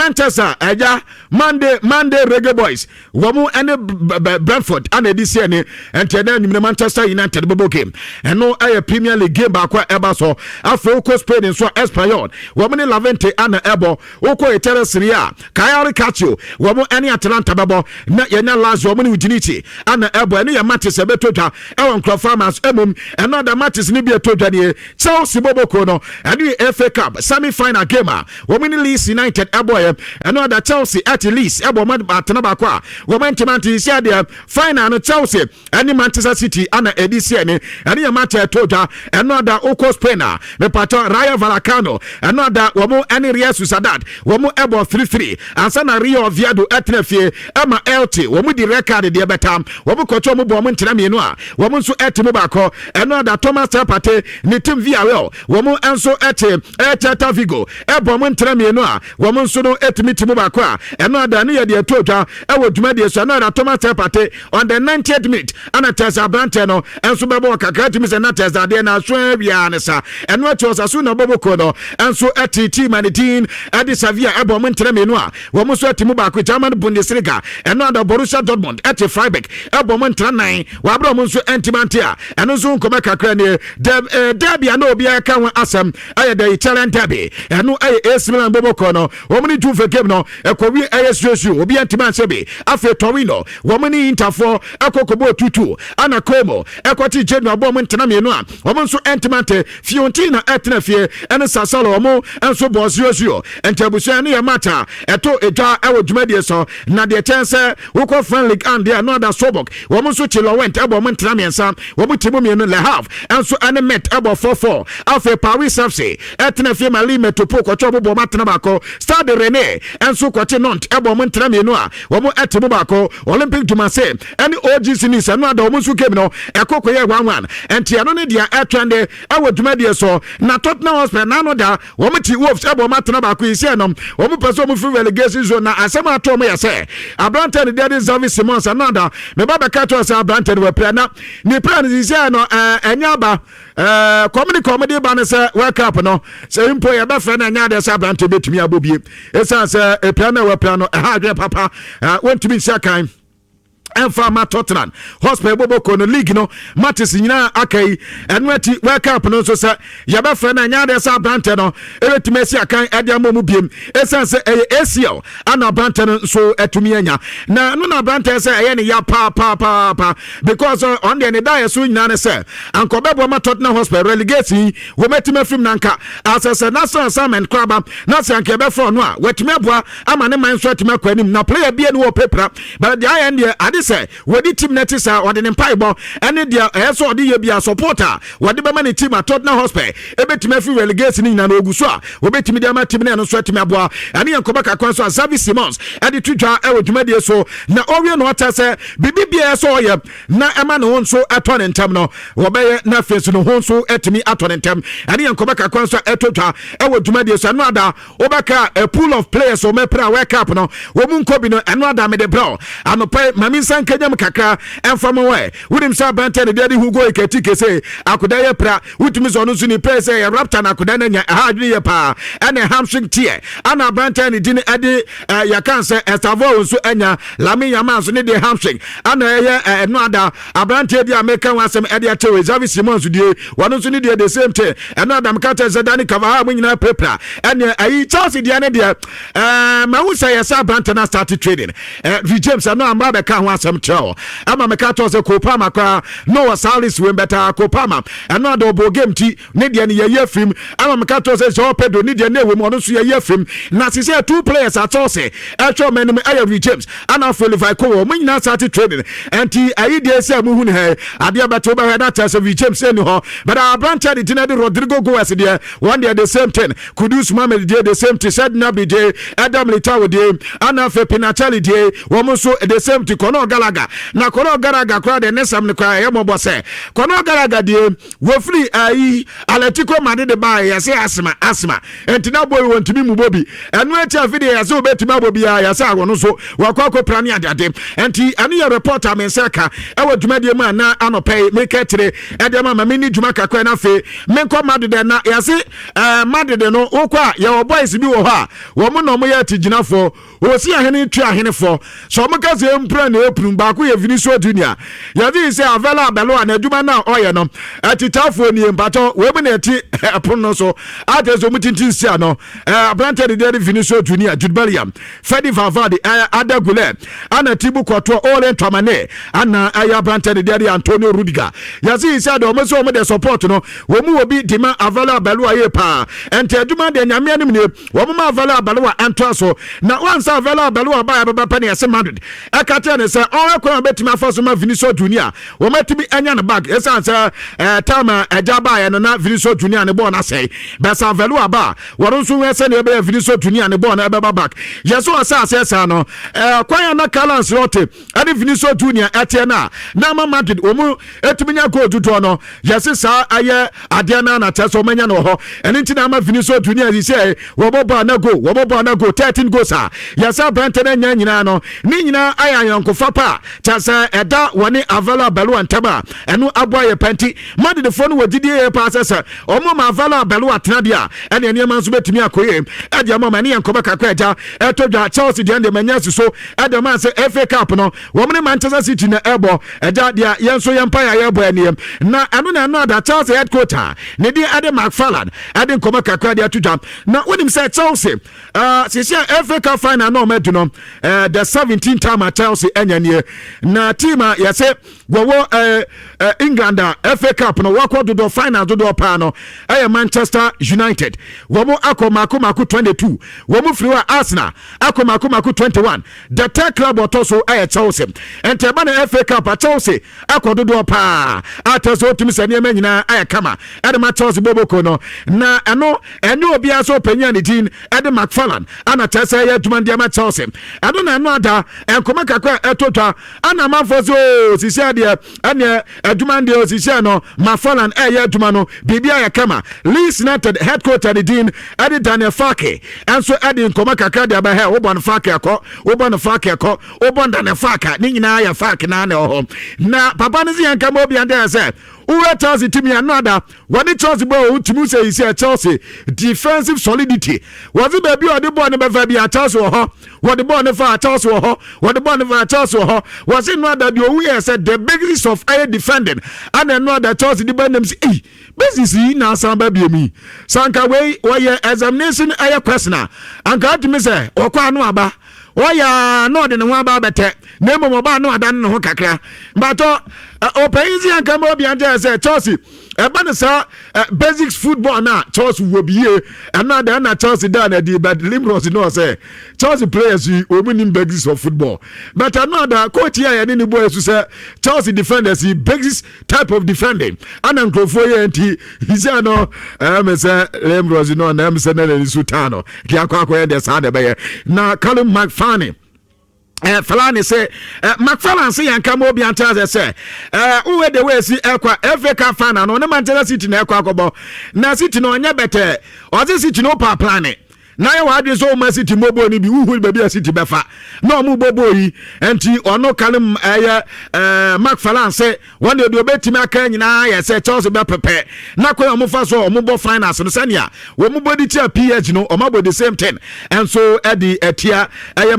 Manchester eja Monday Reggae Boys womu ene Brentford and edisi ene entena nyimne Manchester United bobo game eno aye Premier League game ba kwa eba so afro uko Spain so Espanyol womu ne Levante ana ebo uko etere Serie A Cagliari Calcio womu ene Atalanta babo na yenya Lazio womu ne Udinese ana ebo ene ya matches ebetotwa ewon Club Farmers emum eno da matches ni bi etotwa ne Chelsea bobo ko no ene FA Cup semi final game womu ne Leeds United ebo eno da Chelsea at Leeds ebo atena ba kwa womu ntimanti isia de final no Chelsea ene Manchester City ana edisi ene ya match etotwa eno da uko Spain me pato Rayo Vallecano eno da womu ene Real Sociedad womu ebo 3-3 ansa na Rio Oviedo etnefie ama LT womu di record de betam womu kocho mu bo mu ntena mienu a womu nso etimu bako eno da Thomas Partey ni team Villarreal womu enso Celta Vigo ebo mu ntena mienu a womu nso no etimi timu bako a eno da ne ye de etotwa ewo dwuma de so eno da Thomas Partey on the 90th minute ana Tessa Brante no enso bebo kakra timi se na Tessa de na so bia ne sa eno atosa so na bobo ko no enso team and team adi Sevilla ebo mu ntena mienu a womu nso etimu bako German Bundesliga eno da Borussia Dortmund eti Freiburg ebo mu ntena nan wa bro mu nso entimanti a eno nso nkoma kakra ne derby na obi aka ho asem aye the Italian derby eno aye AC Milan bobo ko no womu ni two game no ekowi aye susu obi entimanti be afi Torino womu ni Inter for ekokobo 2-2 ana Como ekoti Genoa bo mu ntena mienu a womu nso entimanti Fiorentina etna fie eno Sassuolo womu enso bo susu entabusu ne ya mata eto eja ewo dwumadi so na de tense woko friend league and there no other Sobok womu nso Chilo went ebo mu ntena miensa womu timu mienu Le Havre enso ene met ebo 4-4 afi Paris FC etna fie Mali Metropole kocho bo matena bako Stade Rennais enso koche Nantes ebo mu ntena mienu a womu etimu bako Olympique du Marseille ene OGC Nice no other womu nso game no ekoko ye 1-1 enti ano ne dia etwende ewo dwumadi so na Tottenham Hotspur na no da womu ti Wolves ebo matena bako isi enom womu person mu free relegation zone na asema atom ya se Abrante de Daddy Service Simons another me baba kato se Abrante we plan na ni plan isi no enyaba comedy ba ne se World Cup no se impo ya ba fe na nya de se Abrante betumi abobie esa se e plan na we plan no ha adwe papa want to be second Enfama Tottenham Hotspur bobo ko no league no matches nyina akai enweti World Cup no so say ya be fe na nya de sa Brante no ebetumi si akan ade amomu biem esanse ACL ana Brante no so etumi anya na no na Brante say eye ne ya pa because on the ne die so nyina ne say anko bebo ma Tottenham Hotspur relegation wo metime film nanka asase national assignment kraba na say anke be for no a wetime aboa ama ne man so etime kwanim na player bia ne wo pepra but the end there say wodi team netisa wodi ne mpaibo ene dia eso odi ye bia supporter wodi be mani team at Tottenham Hotspur ebetime fi relegation nyina na oguso a obetime dia ma team ne no so etime aboa ene yankoba kakwan so Xavi Simons edi tudwa ewodwumade so na owie no ata se bibibia so ye na ema no nso ato ne ntam no wobeye na face no nso etimi ato ne ntam ene yankoba kakwan so etodwa ewodwumade so no ada obaka a pool of players o mepra World Cup no wo mu nkobi no eno ada me de bro anopai mami kanyam kakra enfamo we wudim sa Brante de Daddy Hugo eketike say akoda ye pra wutumi so no suni pay say raptor na akoda na nya ahadwe ye pa ene hamstring tie ana Brante ne din ade ya kan say Estavo so anya Lami Yaman so ne de hamstring ana ye no ada Brante de American wasem ade atewe Xavi Simons die wano so ne de the same thing eno adam kata Zidane Kavaha mo nyina prepra ene ayi Chelsea de ne de ma wu say ya Brante na start trading James no amba be kan asem tell ama mekato se Kopama kwa no Salis we better Kopama eno do bo game ti ne de ne ye film ama mekato se Joao Pedro ne de ne we mo no so ye film na se say two players at all say actual men aye James ana Felipe ko mo nyina start trading enti ayi de se mu hu ne he ade abato ba na tell se James eni ho but Brante de Dinedi Rodrigo Goes there one day the same thing Kudus Mohamed de the same thing said Nabi de Adam Litao de ana Fe Pinachali de wo mo so the same thing kono Galaga na Conor Galaga kra de nesam ne kra ye mobo se Conor Galaga de wo free ai Atletico Madrid de ba ya se asma entina boy wontumi mu bobi enu ati afide ya se obetuma bobi ya se awono so wakoko prani adade enti anu ya reporter men seka e wo dwumadie ma na anopay meketre e de ma mini dwuma kakwa na fe menko Madrid na ya se Madrid no okwa ya boys bi wo ha wo mo no mo ya tiginafo wo si ahene twa ahene fo so mo ka se mpra na eprum ba ko ye Vinicius Junior ya di se avela belo na dwuma na oye no atitafo ni empato we bi na eti apono so atezo mutintin sia no Abrante de Vinicius Junior Jude Bellingham Fedi Valverde Adagule ana Tibu Courtois Ole Tramane ana Abrante de Antonio Rudiger ya si se do mo so mo de support no wo mu obi dima avela belo aye pa ente adwuma de nyame anim ne wo mo avela belo anto so na once avela belo ba ya baba pani ese Madrid akate ne se on ekwa betima afaso ma Vinicius Junior wo matimi anya ne bag esa se tama ejaba ya na Vinicius Junior ne ball na sei besa avelo aba wo so we se ne be Vinicius Junior ne ball na baba back yeso asa no kwanya na Carlos Rote ade Vinicius Junior etie na ma Madrid wo mu etumi nya goal tuto no yesi sa aye ade na teso manya no ho eni nti na ma Vinicius Junior yi say wo bobo na go 13 goals ah yesa Brante na nya nyina no ni nyina aya yankofa pa tasa eda woni Avela Belu antaba enu aboye panti Madrid fo no wagidie pa sesa omo ma Avela Belu atena dia ene ene man so betumi akoye ade ama mani yankoba kakwa eja etodwa Chelsea de ande manya so ade man se FA Cup no wo mne Manchester City na ebo eja dia yenso yempa ya ebo eniem na anu na no da Chelsea headquarter ne di ade McFarlane ade nkoba kakwa de atodwa na wonim se Chelsea sisia FA Cup final no medu no the 17th time at Chelsea enyanie na team ya se wo England FA Cup no wako do final do pa no Manchester United wo mo akomako 22 wo mo friwa Arsenal akomako 21 the third club otoso Chelsea enteba na FA Cup at Chelsea akodo pa ataso tumi se ne nyina kama ma Chelsea boboko no na eno obi aso panya ne din ede McFarlane ana tese ya dwumande ma Chelsea na no ada enkoma kakwa etotwa ana mafoso sisia de ane adwumande osisia no McFarlane ya adwuma no bibia ya kama Leeds United headquarter de din ade Daniel Farke enso ade enkoma kakwa de aba he wobon Farke akọ wobon Daniel Farke ni nyina ya Farke na ho na papa ne zian kama obi ande se uwe Chelsea team ya nada wani Chelsea bo utimu se isi Chelsea defensive solidity wazi baby odi bo ne befa bi Chelsea ho wodi bo ne fa Chelsea ho wodi bo ne fa Chelsea ho wazi nada bi owu said the basis of air defending and another Chelsea di bandem si basis na samba bi mi sanka we examination air question anka atimi se okwa anu aba oya no de ne ho aba bete na emo ba no adan ne ho kakra but opaizi anka mo bi ante say Chelsea eba ne sa basics football na Chelsea wo biye another na Chelsea down at the but Limros no say Chelsea players we omunim basics of football but another coach here ni boy say Chelsea defenders basics type of defending and nkrofo ye anti he say no me say Limros no na me say na ni sutano ki akwa de sa de be na Callum McFarlane Falani say McFarlane say yanka mo bi anta say uwe de we si ekwa FA Cup final no Manchester City na ekwa akobo na City no nya better o City no pa plan na ya wa so ma City mobo ni bi uhu baby City befa na mu bobo yi enti ono Callum McFarlane say one day do betimi aka nyina ya say Chelsea be pepe na ko omo fa so omo bo finals no sania wo mu body tia PSG no omo bo the same thing and so edi etia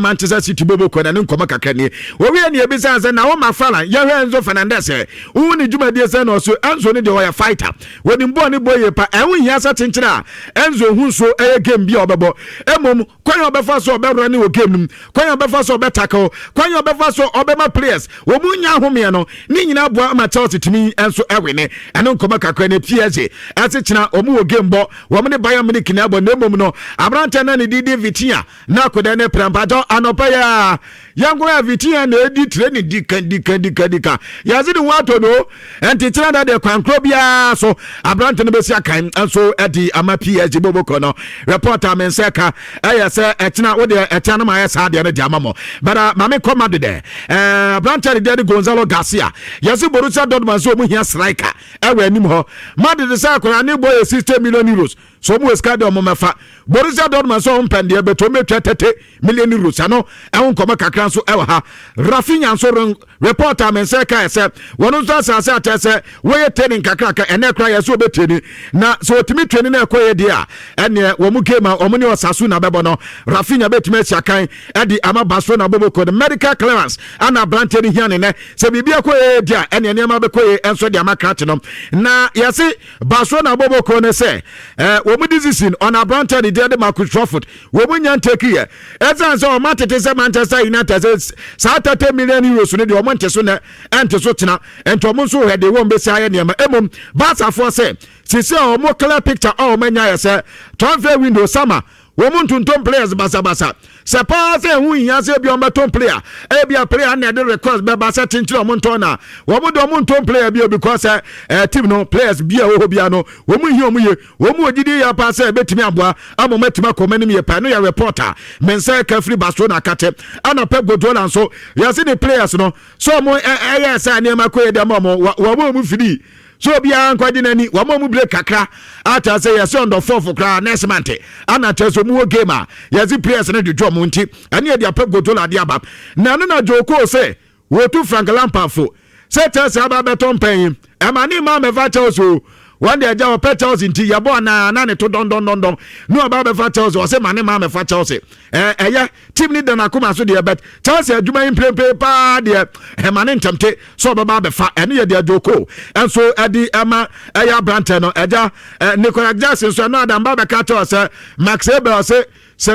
Manchester City bobo ko na nkoma kakani wo wi ne ebi say na wo McFarlane ya hwe Enzo Fernandez wo ni dwuma die say no so Enzo ni de wo ya fighter wo ni mbo ni boye pa enwo hia sa chenchira Enzo hu so game bi obebo emom kwanya obefa so obewra ni wo game num kwanya obefa so obetako kwanya obefa so obema players wo munya home no ni nyina boa ma Chelsea timi enso ewene eno nkoma kakra ne PSG asechina omu wo game bo wo me Bayern Munich na bo na emom no Abrante na ne Didi Vitinha na koda ne prampato anopa ya yangwa Vitinha na edi training dika yazi ni wato no enti tira da de kwankro bia so Abrante no besi akan enso edi ama PSG boboko no reporter men menseka say etina wo de etina ma yes ade no diama mo but mame come de Brancha de Gonzalo Garcia yes Borussia Dortmund so mu hia striker ewe anim ho Madrid de say akora ne boy 60 million euros so mu eskade omo mefa Borussia Dortmund so mpende beto metwa 30 million euros ano ehun koma kakran so ewa ha Rafinha so reporter menseka say wono so asase atese we training kakraka ene kra yes obeteni na so otimi training na ekoye dia ene wo mu game omo ne osasu na bebo no Rafinha betime asiakan edi ama Barcelona bobo ko the medical clearance ana Brancha ni hia ne se bibia ekoye dia ene ne ma bekoye enso dia makrat no na yesi Barcelona bobo ko ne se wo mu decision on Brancha de Marcus Rashford wo mu nyan take here ezan so matete se Manchester United sa 30 million euros ne de o monte so na ente so tena ento mo so hede wo mbesi aye ne ma emom Barca for say sisi o mo clear picture o manya ya se transfer window summer wo mu ntontom players basa se pa se hu nya se bi o beton player e bi a player na de request be basa tinchiri o mo nton na wo mu do mo nton player bi because team no players bi a wo bi ano wo mu hi o mu ye wo mu ogidi ya pa se betimi aboa amo matima komani mi ye pa no ya reporter mensa ka free Barcelona kate ana Pep Guardiola so ya se the players no so mo yes ani ma ko ye dem mo wo mu fidi so bia nkwaje nani wa mo mu break kakra ata say yes on the 4th kra next month ana teso mu game a yes players na de drum nti ani e dia Pep Guardiola dia bab na no na joko say wo tu Frank Lampard fo say tell say aba beton pen e ma ni ma me va Chelsea one day jaw Chelsea nti yabo na ne to don no aba be fa Chelsea o say ma ne ma me fa Chelsea ya team ni na kuma so de bet Chelsea adwuma in play pa de e ma ne ntamte so baba be fa ene ye de joko enso edi ema ya Brancha no eja Nicolas Jackson so no adam ba be ka to say Max Ebel say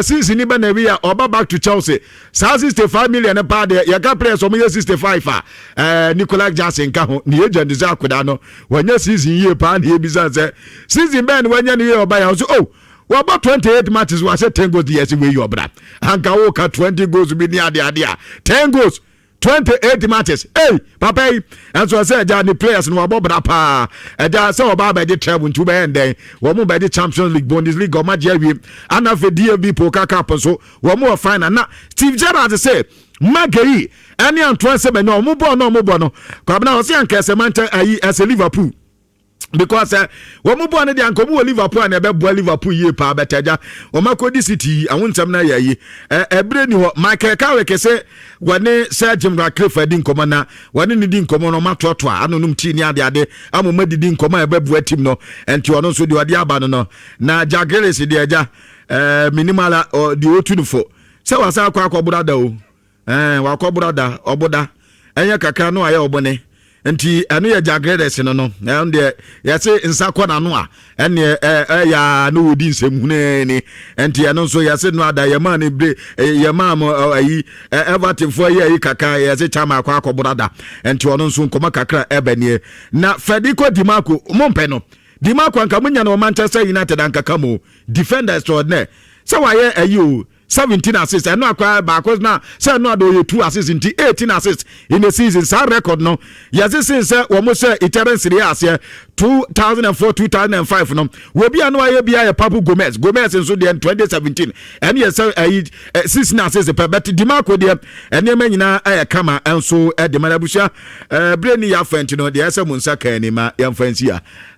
season ni ba na wi oba back to Chelsea 65 million pa de ya ka players o mo 65 Nicolas Jackson ka ho ni agent za akoda no wanya season ye pa na ebisa say season ben wanya ni ye oba ya so we about 28 matches we say 10 goals the year we your brother anka wo ka 20 goals bi ni ade 10 goals 28 matches hey papa and so say ja the players no abobra pa ja say oba be the treble to be end then wo mo be the Champions League Bundesliga o ma je wi ana fe DFB Pokal Cup so wo mo final na Steve Gerrard say Magari any Antoine Semenyo mo bo no kwa na o say anka Semanta ayi as Liverpool because wo bo na de anko mo Liverpool na be bo Liverpool ye pa betaja o makodi City awunsam na yayi ebre ni ho Michael Carrick say wone Sir Jim Ratcliffe di nkomo na wone ni di nkomo no matoto anonum ti ni ade amoma di nkomo e bebu team no enti ono so de ade aba no na Jagiellis de aja minimala di otunfo se wasa akwa da o wakọ brother oboda enye kakra no aye obone nti anu ya Jagiellis no nde ya se nsakọ na no a ene ya no odi nsem hunani nti anu so ya se no ada ya ma ne bre ya ma mo ayi Everton fo ya kaka ya se chama akọ brother nti onu so nkoma kakra ebenie na Federico Di Marco mompe no Di Marco anka munya no Manchester United anka kamo defender extraordinaire so waye ayi o 17 assists and no acquire back was now say no do 2 assists in 18 assists in the season sa record no yes since almost Italian Serie A 2004 2005 no we be no aye bia Papu Gomez so the 2017 and yes 16 assists per but Di Marco there and them nyina aye kama enso de manabusha breni ya fenti no de ese munsa kan ni ma ya fancy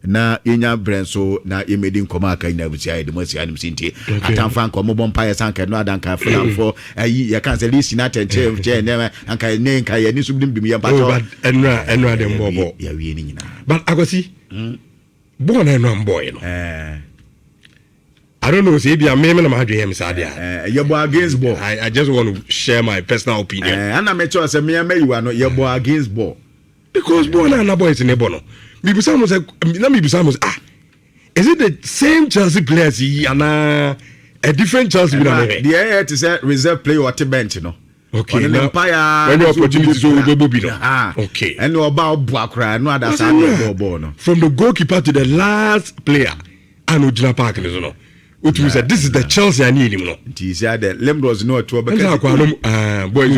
na yenya brenso na emedi nkoma aka ina busia de mosia nim sinti atamfa nkomo bompa ya sanka no adanka fulan for ayi ya cancel list na tenche ne anka ne nka ya ni subdim ya pato enra dem bobo ya wie ni nyina but agosi born and boy no I don't know say be a me na ma him sadia you bo against ball. I just want to share my personal opinion and I make sure say me you are no you bo against ball because born and boy is in bono me be some say na me be some is it the same Chelsea players and a different Chelsea player the air to say reserve player or bench no okay on Empire when the opportunity so go be no okay and no about Buakra no other side ball no from the goalkeeper to the last player and Ojina Park no what we said this is the Chelsea I need him no he said that Lembros no to because boys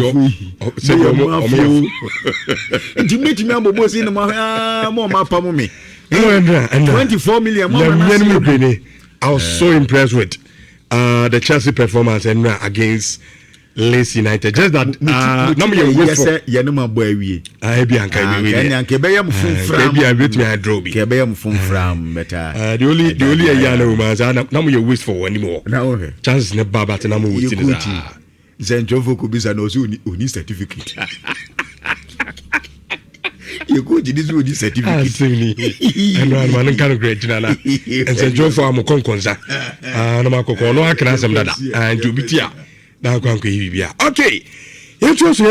say you meet me abo boys in mo mapa mo me no and 24 million more I was so impressed with the Chelsea performance and against Leeds United. Just that nam ye wait for ye no mabo awie. Ebi anka we anka be yam funfram. Ebi abet me draw bi. Ke be yam funfram better. The only a year no man nam ye wait for anymore. Na o. Chances ne baba te nam wait in that. Zenjofo ko bisa no so oni certificate. You go to this with this certificate. And man can great na and Zenjofo am konkonza. Na makoko no akra asem dada. And you bitia. Na kwa nkwe bibia. Okay. Interesting.